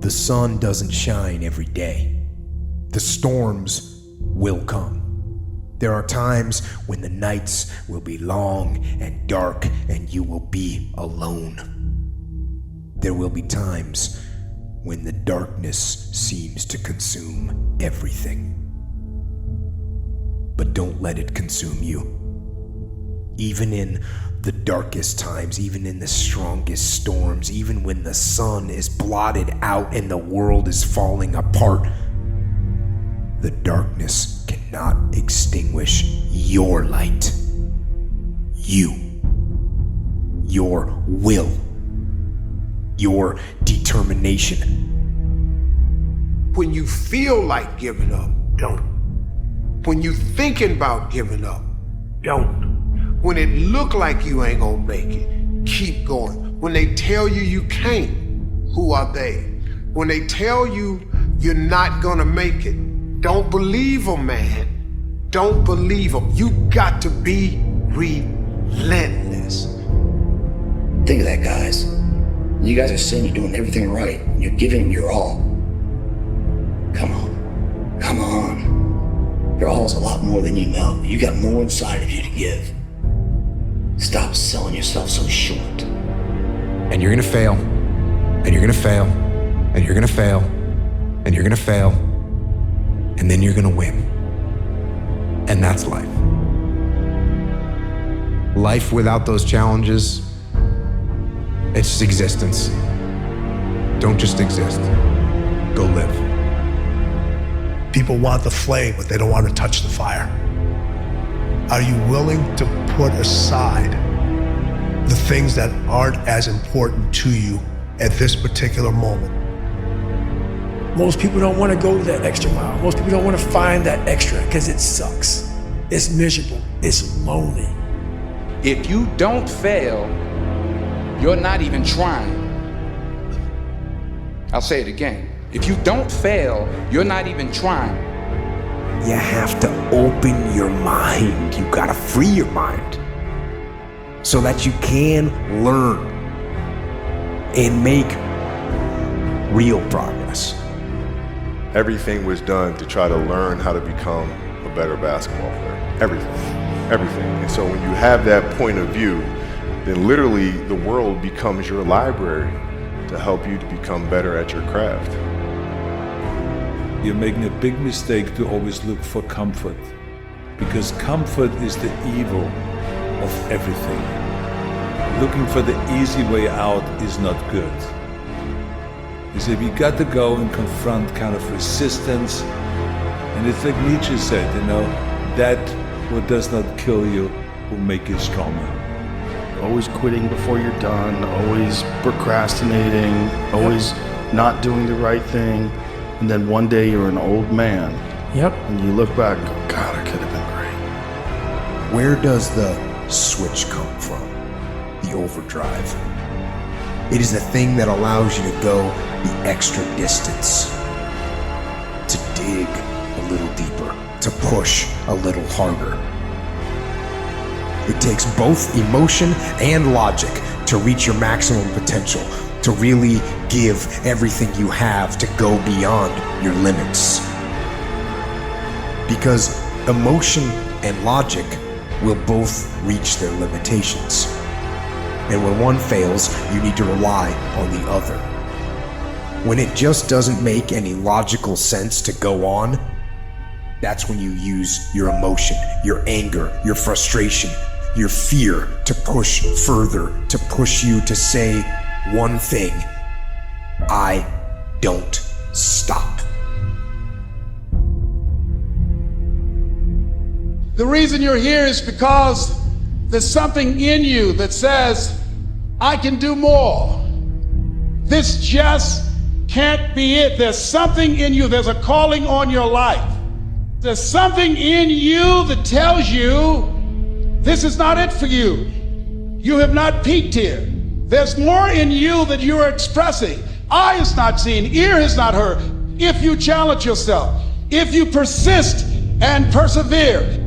The sun doesn't shine every day. The storms will come. There are times when the nights will be long and dark and you will be alone. There will be times when the darkness seems to consume everything. But don't let it consume you. Even in the darkest times, even in the strongest storms, even when the sun is blotted out and the world is falling apart, the darkness cannot extinguish your light. You. Your will. Your determination. When you feel like giving up, don't. When you thinking about giving up, don't. When it look like you ain't gonna make it, keep going. When they tell you you can't, who are they? When they tell you you're not gonna make it, don't believe them, man. Don't believe them. You got to be relentless. Think of that, guys. You guys are saying you're doing everything right. You're giving it your all. Come on. Come on. Your all is a lot more than you know. You got more inside of you to give. Stop selling yourself so short. And you're gonna fail. And you're gonna fail. And you're gonna fail. And you're gonna fail. And then you're gonna win. And that's life. Life without those challenges, it's just existence. Don't just exist. Go live. People want the flame, but they don't want to touch the fire. Are you willing to put aside the things that aren't as important to you at this particular moment? Most people don't want to go that extra mile. Most people don't want to find that extra because it sucks. It's miserable. It's lonely. If you don't fail, you're not even trying. I'll say it again. If you don't fail, you're not even trying. You have to open your mind. You gotta free your mind so that you can learn and make real progress. Everything was done to try to learn how to become a better basketball player. Everything. And so when you have that point of view, then literally the world becomes your library to help you to become better at your craft. You're making a big mistake to always look for comfort, because comfort is the evil of everything. Looking for the easy way out is not good. You see, we got to go and confront kind of resistance, and it's like Nietzsche said, that what does not kill you will make you stronger. Always quitting before you're done, always procrastinating, always not doing the right thing. And then one day you're an old man. Yep. And you look back and go, God, I could have been great. Where does the switch come from? The overdrive. It is the thing that allows you to go the extra distance, to dig a little deeper, to push a little harder. It takes both emotion and logic to reach your maximum potential, to really give everything you have, to go beyond your limits. Because emotion and logic will both reach their limitations. And when one fails, you need to rely on the other. When it just doesn't make any logical sense to go on, that's when you use your emotion, your anger, your frustration, your fear to push further, to push you to say one thing: I don't stop. The reason you're here is because there's something in you that says, I can do more. This just can't be it. There's something in you. There's a calling on your life. There's something in you that tells you this is not it for you. You have not peaked here. There's more in you that you are expressing. Eye has not seen, ear has not heard. If you challenge yourself, if you persist and persevere,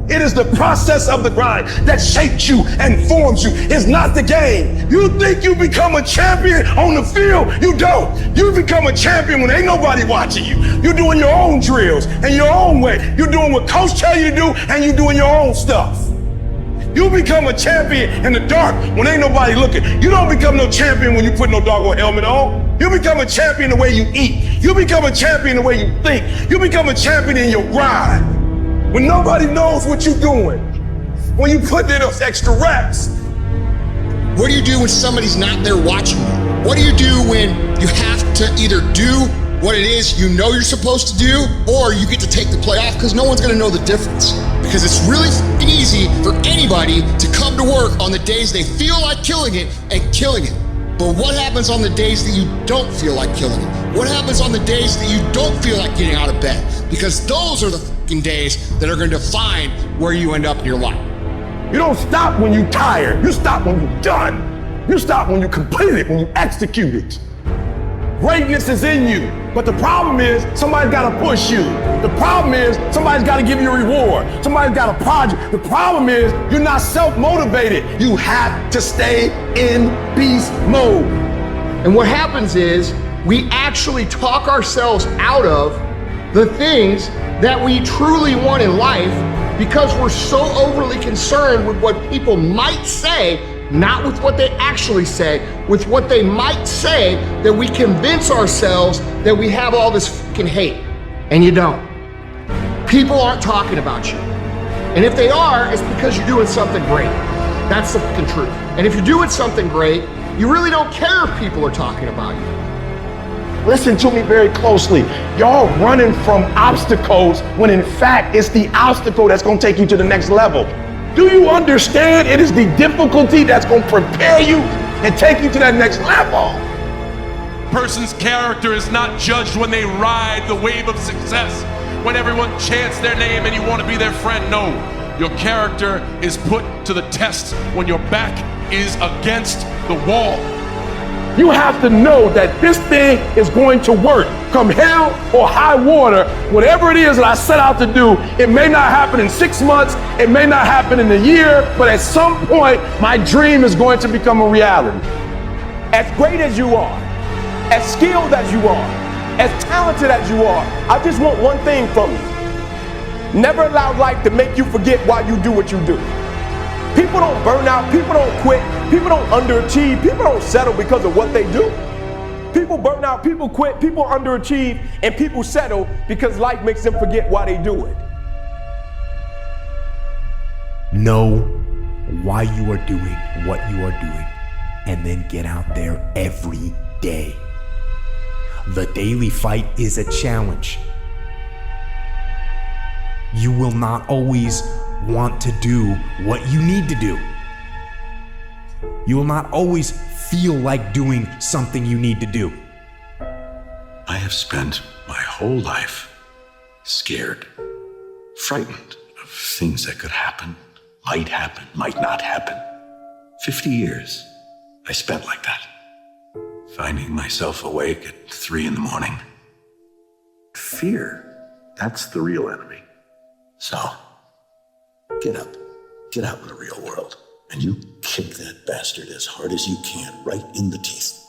It is the process of the grind that shapes you and forms you. It's not the game. You think you become a champion on the field? You don't. You become a champion when ain't nobody watching you. You're doing your own drills and your own way. You're doing what coach tell you to do, and you're doing your own stuff. You become a champion in the dark when ain't nobody looking. You don't become no champion when you put no doggone helmet on. You become a champion the way you eat. You become a champion the way you think. You become a champion in your grind. When nobody knows what you're doing. When you put in those extra reps. What do you do when somebody's not there watching you? What do you do when you have to either do what it is you know you're supposed to do, or you get to take the play off because no one's gonna know the difference? Because it's really easy for anybody to come to work on the days they feel like killing it and killing it. But what happens on the days that you don't feel like killing it? What happens on the days that you don't feel like getting out of bed? Because those are the fucking days that are gonna define where you end up in your life. You don't stop when you're tired. You stop when you're done. You stop when you complete it, when you execute it. Greatness is in you, but the problem is somebody's gotta push you. The problem is somebody's gotta give you a reward. Somebody's got a project. The problem is you're not self-motivated. You have to stay in beast mode. And what happens is we actually talk ourselves out of the things that we truly want in life because we're so overly concerned with what people might say, not with what they actually say, with what they might say, that we convince ourselves that we have all this fucking hate. And you don't. People aren't talking about you. And if they are, it's because you're doing something great. That's the fucking truth. And if you're doing something great, you really don't care if people are talking about you. Listen to me very closely. Y'all running from obstacles when in fact it's the obstacle that's gonna take you to the next level. Do you understand it is the difficulty that's gonna prepare you and take you to that next level? Person's character is not judged when they ride the wave of success, when everyone chants their name and you want to be their friend. No, your character is put to the test when your back is against the wall. You have to know that this thing is going to work. Come hell or high water, whatever it is that I set out to do, it may not happen in 6 months, it may not happen in a year, but at some point, my dream is going to become a reality. As great as you are, as skilled as you are, as talented as you are, I just want one thing from you. Never allow life to make you forget why you do what you do. People don't burn out, people don't quit, people don't underachieve, people don't settle because of what they do. People burn out, people quit, people underachieve, and people settle because life makes them forget why they do it. Know why you are doing what you are doing, and then get out there every day. The daily fight is a challenge. You will not always want to do what you need to do. You will not always feel like doing something you need to do. I have spent my whole life scared, frightened of things that could happen, might not happen. 50 years I spent like that, finding myself awake at 3 a.m. Fear, that's the real enemy. So, get up, get out in the real world, and you kick that bastard as hard as you can, right in the teeth.